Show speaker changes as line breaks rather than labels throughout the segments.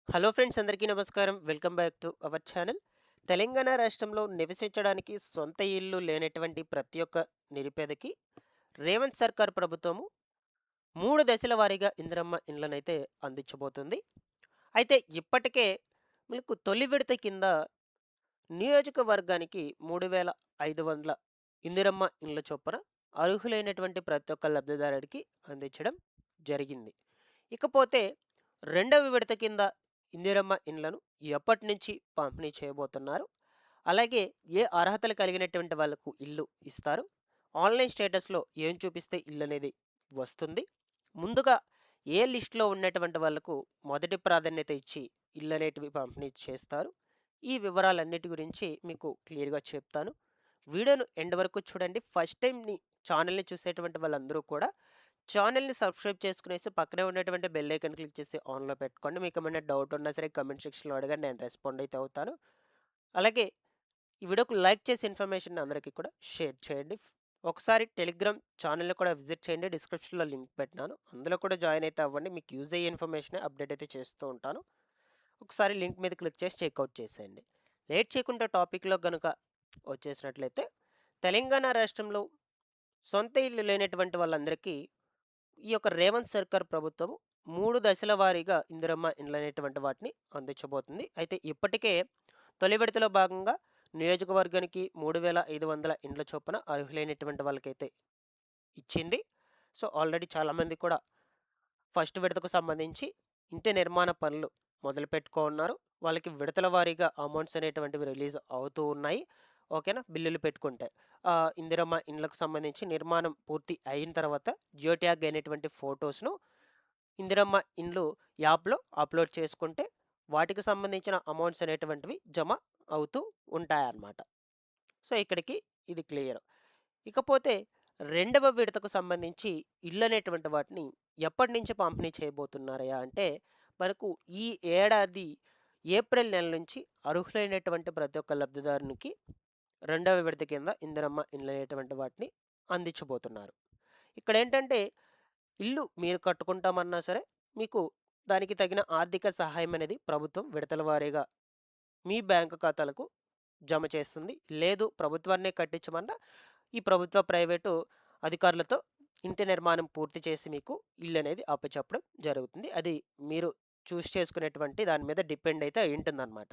Hello friends, అందరికీ నమస్కారం. Welcome back to our channel. Telangana రాష్ట్రంలో నివసించడానికి సొంత ఇల్లు లేనటువంటి ప్రతి ఒక్క నిరుపేదకి రేవంత్ సర్కార్ ప్రభుత్వము 3 దశల వారీగా ఇందిరమ్మ ఇండ్లనైతే అందించబోతుంది. అయితే ఇప్పటికే మీకు తొలి విడత కింద నియోజకవర్గానికి 3,500 ఇందిరమ్మ ఇండ్ల చొప్పున అర్హులైనటువంటి ప్రతి ఒక్క లబ్ధిదారుడికి అందించడం జరిగింది. ఇకపోతే రెండవ విడత కింద ఇందిరమ్మ ఇండ్లను ఎప్పటినుంచి పంపిణీ చేయబోతున్నారు? అలాగే ఏ అర్హతలు కలిగినటువంటి వాళ్ళకు ఇల్లు ఇస్తారు? ఆన్‌లైన్ స్టేటస్‌లో ఏం చూపిస్తే ఇల్లనేది వస్తుంది? ముందుగా ఏ లిస్ట్‌లో ఉన్నటువంటి వాళ్ళకు మొదటి ప్రాధాన్యత ఇచ్చి ఇల్లనేటివి పంపిణీ చేస్తారు? ఈ వివరాలన్నిటి గురించి మీకు క్లియర్‌గా చెప్తాను. వీడియోను ఎండ్ వరకు చూడండి. ఫస్ట్ టైం ఛానల్‌ని చూసేటువంటి వాళ్ళందరూ కూడా ఛానల్‌ని సబ్స్క్రైబ్ చేసుకునేసి పక్కనే ఉన్నటువంటి బెల్ ఐకాన్ క్లిక్ చేసి ఆన్‌లో పెట్టుకోండి. మీకేమైనా డౌట్ ఉన్నా సరే కామెంట్ సెక్షన్‌లో అడగండి. నేను రెస్పాండ్ అయితే అవుతాను. అలాగే ఈ వీడియోకి లైక్ చేసి ఇన్ఫర్మేషన్ అందరికీ కూడా షేర్ చేయండి. ఒకసారి టెలిగ్రామ్ ఛానల్‌ని కూడా విజిట్ చేయండి. డిస్క్రిప్షన్‌లో లింక్ పెట్టినాను. అందులో కూడా జాయిన్ అయితే అవ్వండి. మీకు యూజ్ అయ్యే ఇన్ఫర్మేషనే అప్డేట్ అయితే చేస్తూ ఉంటాను. ఒకసారి లింక్ మీద క్లిక్ చేసి చెక్‌ఔట్ చేసేయండి. లేట్ చేయకుండా టాపిక్‌లో గనుక వచ్చేసినట్లయితే, తెలంగాణ రాష్ట్రంలో సొంత ఇల్లు లేనటువంటి వాళ్ళందరికీ ఈ యొక్క రేవంత్ సర్కార్ ప్రభుత్వం 3 దశల వారీగా ఇందిరమ్మ ఇండ్లనేటువంటి వాటిని అందించబోతుంది. అయితే ఇప్పటికే తొలి విడతలో భాగంగా నియోజకవర్గానికి 3,500 ఇండ్ల చొప్పున అర్హులైనటువంటి వాళ్ళకైతే ఇచ్చింది. సో, ఆల్రెడీ చాలామంది కూడా ఫస్ట్ విడతకు సంబంధించి ఇంటి నిర్మాణ పనులు మొదలుపెట్టుకోనున్నారు. వాళ్ళకి విడతల వారీగా అమౌంట్స్ అనేటువంటివి రిలీజ్ అవుతూ ఉన్నాయి. ఓకేనా? బిల్లులు పెట్టుకుంటే. ఇందిరమ్మ ఇండ్లకు సంబంధించి నిర్మాణం పూర్తి అయిన తర్వాత జియో ట్యాగ్ అయినటువంటి ఫోటోస్‌ను ఇందిరమ్మ ఇండ్లు యాప్‌లో అప్‌లోడ్ చేసుకుంటే వాటికి సంబంధించిన అమౌంట్స్ అనేటువంటివి జమ అవుతూ ఉంటాయన్నమాట. సో, ఇక్కడికి ఇది క్లియర్. ఇకపోతే రెండవ విడతకు సంబంధించి ఇళ్ళనేటువంటి వాటిని ఎప్పటినుంచి పంపిణీ చేయబోతున్నారయ్యా అంటే, మనకు ఈ ఏడాది ఏప్రిల్ నెల నుంచి అర్హులైనటువంటి ప్రతి ఒక్క లబ్ధిదారునికి రెండవ విడత కింద ఇందిరమ్మ ఇండ్లనేటువంటి వాటిని అందించబోతున్నారు. ఇక్కడేంటంటే, ఇల్లు మీరు కట్టుకుంటామన్నా సరే, మీకు దానికి తగిన ఆర్థిక సహాయం అనేది ప్రభుత్వం విడతల వారీగా మీ బ్యాంకు ఖాతాలకు జమ చేస్తుంది. లేదు ప్రభుత్వాన్నే కట్టించమన్నా ఈ ప్రభుత్వ, ప్రైవేటు అధికారులతో ఇంటి నిర్మాణం పూర్తి చేసి మీకు ఇల్లనేది అప్పచెప్పడం జరుగుతుంది. అది మీరు చేసుకునేటువంటి దాని మీద డిపెండ్ అయితే అయ్యుంటుందనమాట.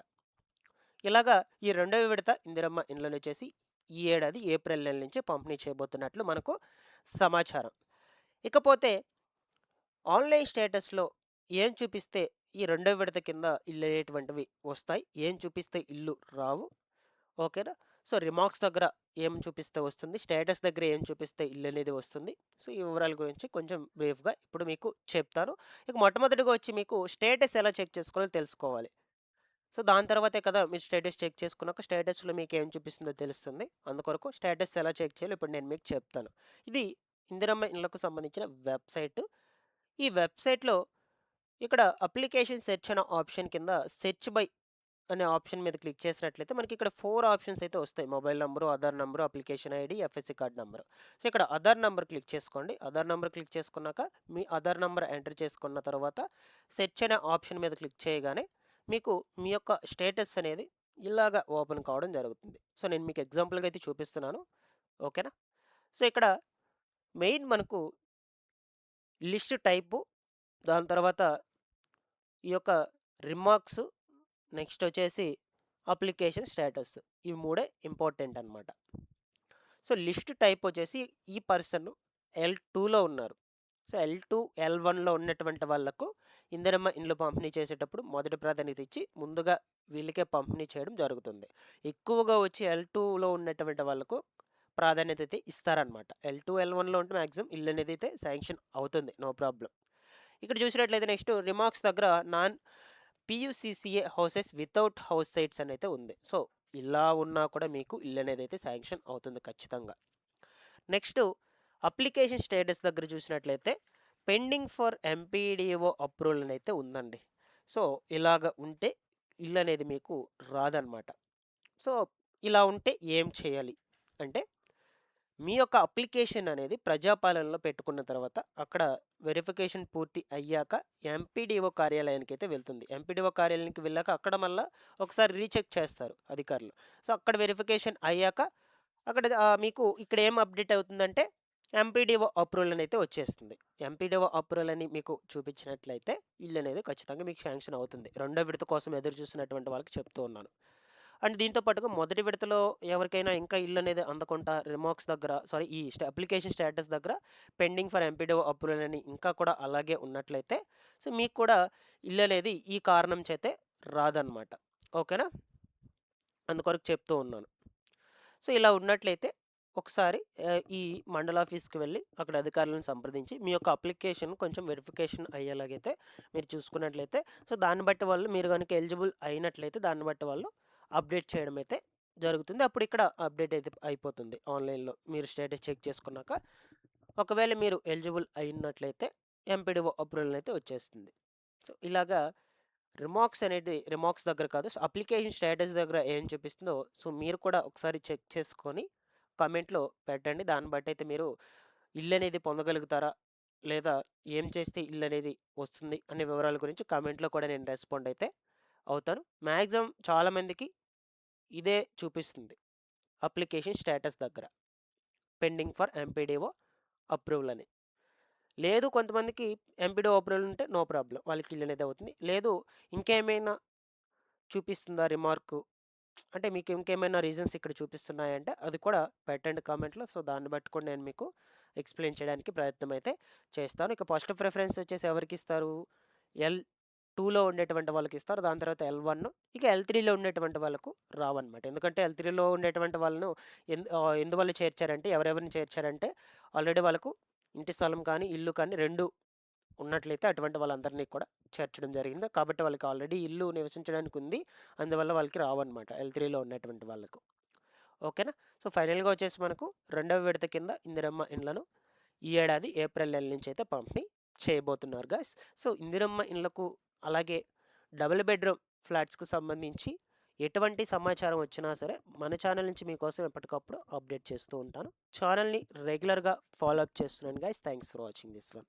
ఇలాగా ఈ రెండవ విడత ఇందిరమ్మ ఇండ్లనొచ్చేసి ఈ ఏడాది ఏప్రిల్ నెల నుంచి పంపిణీ చేయబోతున్నట్లు మనకు సమాచారం. ఇకపోతే ఆన్‌లైన్ స్టేటస్‌లో ఏం చూపిస్తే ఈ రెండో విడత కింద ఇల్లనేటువంటివి వస్తాయి? ఏం చూపిస్తే ఇల్లు రావు? ఓకేనా? సో, రిమార్క్స్ దగ్గర ఏం చూపిస్తే వస్తుంది? స్టేటస్ దగ్గర ఏం చూపిస్తే ఇల్లనేది వస్తుంది? సో, ఈ వివరాల గురించి కొంచెం బ్రీఫ్‌గా ఇప్పుడు మీకు చెప్తాను. ఇక మొట్టమొదటిగా వచ్చి మీకు స్టేటస్ ఎలా చెక్ చేసుకోవాలో తెలుసుకోవాలి. సో, దాని తర్వాతే కదా మీరు స్టేటస్ చెక్ చేసుకున్నాక స్టేటస్‌లో మీకేం చూపిస్తుందో తెలుస్తుంది. అందుకొరకు స్టేటస్ ఎలా చెక్ చేయాలో ఇప్పుడు నేను మీకు చెప్తాను. ఇది ఇందిరమ్మ ఇళ్ళకు సంబంధించిన వెబ్‌సైటు. ఈ వెబ్‌సైట్‌లో ఇక్కడ అప్లికేషన్ సెర్చ్ అనే ఆప్షన్ కింద సెర్చ్ బై అనే ఆప్షన్ మీద క్లిక్ చేసినట్లయితే మనకి ఇక్కడ 4 ఆప్షన్స్ అయితే వస్తాయి. Mobile number, Aadhaar number, application ID, FSC card number. So, ఇక్కడ ఆధార్ నంబర్ క్లిక్ చేసుకోండి. ఆధార్ నంబర్ క్లిక్ చేసుకున్నాక మీ ఆధార్ నంబర్ ఎంటర్ చేసుకున్న తర్వాత సెర్చ్ అనే ఆప్షన్ మీద క్లిక్ చేయగానే మీకు మీ యొక్క స్టేటస్ అనేది ఇలాగా ఓపెన్ కావడం జరుగుతుంది. సో, నేను మీకు ఎగ్జాంపుల్‌గా అయితే చూపిస్తున్నాను. ఓకేనా? సో, ఇక్కడ మెయిన్ మనకు లిస్ట్ టైపు, దాని తర్వాత ఈ యొక్క రిమార్క్స్, నెక్స్ట్ వచ్చేసి అప్లికేషన్ స్టేటస్. ఇవి మూడే ఇంపార్టెంట్ అనమాట. సో, లిస్ట్ టైప్ వచ్చేసి ఈ పర్సన్ L2లో ఉన్నారు. సో, L2, L1లో ఉన్నటువంటి వాళ్ళకు ఇందిరమ్మ ఇండ్లు పంపిణీ చేసేటప్పుడు మొదటి ప్రాధాన్యత ఇచ్చి ముందుగా వీళ్ళకే పంపిణీ చేయడం జరుగుతుంది. ఎక్కువగా వచ్చి L2లో ఉన్నటువంటి వాళ్ళకు ప్రాధాన్యత అయితే ఇస్తారనమాట. L2, L1లో ఉంటే మాక్సిమం ఇల్లు అనేది అయితే శాంక్షన్ అవుతుంది. No problem. ఇక్కడ చూసినట్లయితే నెక్స్ట్ రిమార్క్స్ దగ్గర non PUCCA houses without house sites అని అయితే ఉంది. సో, ఇలా ఉన్నా కూడా మీకు ఇల్లు అనేది అయితే శాంక్షన్ అవుతుంది ఖచ్చితంగా. నెక్స్ట్ అప్లికేషన్ స్టేటస్ దగ్గర చూసినట్లయితే పెండింగ్ ఫర్ ఎంపీడీఓ అప్రూవల్ అని అయితే ఉందండి. సో, ఇలాగ ఉంటే ఇల్లు అనేది మీకు రాదనమాట. సో, ఇలా ఉంటే ఏం చేయాలి అంటే మీ యొక్క అప్లికేషన్ అనేది ప్రజాపాలనలో పెట్టుకున్న తర్వాత అక్కడ వెరిఫికేషన్ పూర్తి అయ్యాక ఎంపీడీఓ కార్యాలయానికి అయితే వెళ్తుంది. ఎంపీడీఓ కార్యాలయానికి వెళ్ళాక అక్కడ మళ్ళీ ఒకసారి రీచెక్ చేస్తారు అధికారులు. సో అక్కడ వెరిఫికేషన్ అయ్యాక అక్కడ మీకు ఇక్కడ ఏం అప్డేట్ అవుతుందంటే ఎంపీడీఓ అప్రూవల్ అని అయితే వచ్చేస్తుంది. ఎంపీడీఓ అప్రూవల్ అని మీకు చూపించినట్లయితే ఇల్లు అనేది ఖచ్చితంగా మీకు శాంక్షన్ అవుతుంది. రెండో విడత కోసం ఎదురు చూస్తున్నటువంటి వాళ్ళకి చెప్తూ ఉన్నాను. అండ్ దీంతో పాటుగా మొదటి విడతలో ఎవరికైనా ఇంకా ఇల్లు అనేది అందకుండా రిమార్క్స్ దగ్గర ఈ అప్లికేషన్ స్టేటస్ దగ్గర పెండింగ్ ఫర్ ఎంపీడీఓ అప్రూవల్ అని ఇంకా కూడా అలాగే ఉన్నట్లయితే సో మీకు కూడా ఇల్లు అనేది ఈ కారణం చేతే రాదన్నమాట. ఓకేనా? అందుకొరకు చెప్తూ ఉన్నాను. సో ఇలా ఉన్నట్లయితే ఒకసారి ఈ మండల ఆఫీస్కి వెళ్ళి అక్కడ అధికారులను సంప్రదించి మీ యొక్క అప్లికేషన్ కొంచెం వెరిఫికేషన్ అయ్యేలాగైతే మీరు చూసుకున్నట్లయితే సో దాన్ని బట్టి వాళ్ళు మీరు కనుక ఎలిజిబుల్ అయినట్లయితే దాన్ని బట్టి వాళ్ళు అప్డేట్ చేయడం అయితే జరుగుతుంది. అప్పుడు ఇక్కడ అప్డేట్ అయితే అయిపోతుంది ఆన్లైన్లో మీరు స్టేటస్ చెక్ చేసుకున్నాక. ఒకవేళ మీరు ఎలిజిబుల్ అయినట్లయితే ఎంపీడీఓ అప్రూవల్ అయితే వచ్చేస్తుంది. సో ఇలాగా రిమార్క్స్ దగ్గర కాదు, సో అప్లికేషన్ స్టేటస్ దగ్గర ఏం చూపిస్తుందో సో మీరు కూడా ఒకసారి చెక్ చేసుకొని కామెంట్లో పెట్టండి. దాన్ని బట్టి అయితే మీరు ఇల్లు అనేది పొందగలుగుతారా, లేదా ఏం చేస్తే ఇల్లు అనేది వస్తుంది అనే వివరాల గురించి కామెంట్లో కూడా నేను రెస్పాండ్ అయితే అవుతాను. మ్యాక్సిమం చాలామందికి ఇదే చూపిస్తుంది అప్లికేషన్ స్టేటస్ దగ్గర పెండింగ్ ఫర్ ఎంపీడీఓ అప్రూవల్ అని. లేదు కొంతమందికి ఎంపీడీఓ అప్రూవల్ ఉంటే నో ప్రాబ్లం, వాళ్ళకి ఇల్లు అనేది అవుతుంది. లేదు ఇంకేమైనా చూపిస్తుందా రిమార్కు, అంటే మీకు ఇంకేమైనా రీజన్స్ ఇక్కడ చూపిస్తున్నాయంటే అది కూడా పెట్టండి కామెంట్లో. సో దాన్ని బట్టి కూడా నేను మీకు ఎక్స్ప్లెయిన్ చేయడానికి ప్రయత్నం అయితే చేస్తాను. ఇక ఫస్ట్ ప్రిఫరెన్స్ వచ్చేసి ఎవరికి ఇస్తారు? L2లో ఉండేటువంటి వాళ్ళకి ఇస్తారు. దాని తర్వాత L1, ఇక L3లో ఉండేటువంటి వాళ్ళకు రావన్నమాట. ఎందుకంటే L3లో ఉండేటువంటి వాళ్ళను ఎందువల్ల చేర్చారంటే ఎవరెవరిని చేర్చారంటే ఆల్రెడీ వాళ్ళకు ఇంటి స్థలం కానీ ఇల్లు కానీ రెండు ఉన్నట్లయితే అటువంటి వాళ్ళందరినీ కూడా చేర్చడం జరిగింది. కాబట్టి వాళ్ళకి ఆల్రెడీ ఇల్లు నివసించడానికి ఉంది, అందువల్ల వాళ్ళకి రావన్నమాట L3లో ఉన్నటువంటి వాళ్ళకు. ఓకేనా? సో ఫైనల్గా వచ్చేసి మనకు రెండవ విడత కింద ఇందిరమ్మ ఇండ్లను ఈ ఏడాది ఏప్రిల్ నెల నుంచి అయితే పంపిణీ చేయబోతున్నారు గాయస్. సో ఇందిరమ్మ ఇండ్లకు అలాగే డబుల్ బెడ్రూమ్ ఫ్లాట్స్కు సంబంధించి ఎటువంటి సమాచారం వచ్చినా సరే మన ఛానల్ నుంచి మీకోసం ఎప్పటికప్పుడు అప్డేట్ చేస్తూ ఉంటాను. ఛానల్ని రెగ్యులర్గా ఫాలో అప్ చేస్తున్నాను guys. Thanks for watching this one.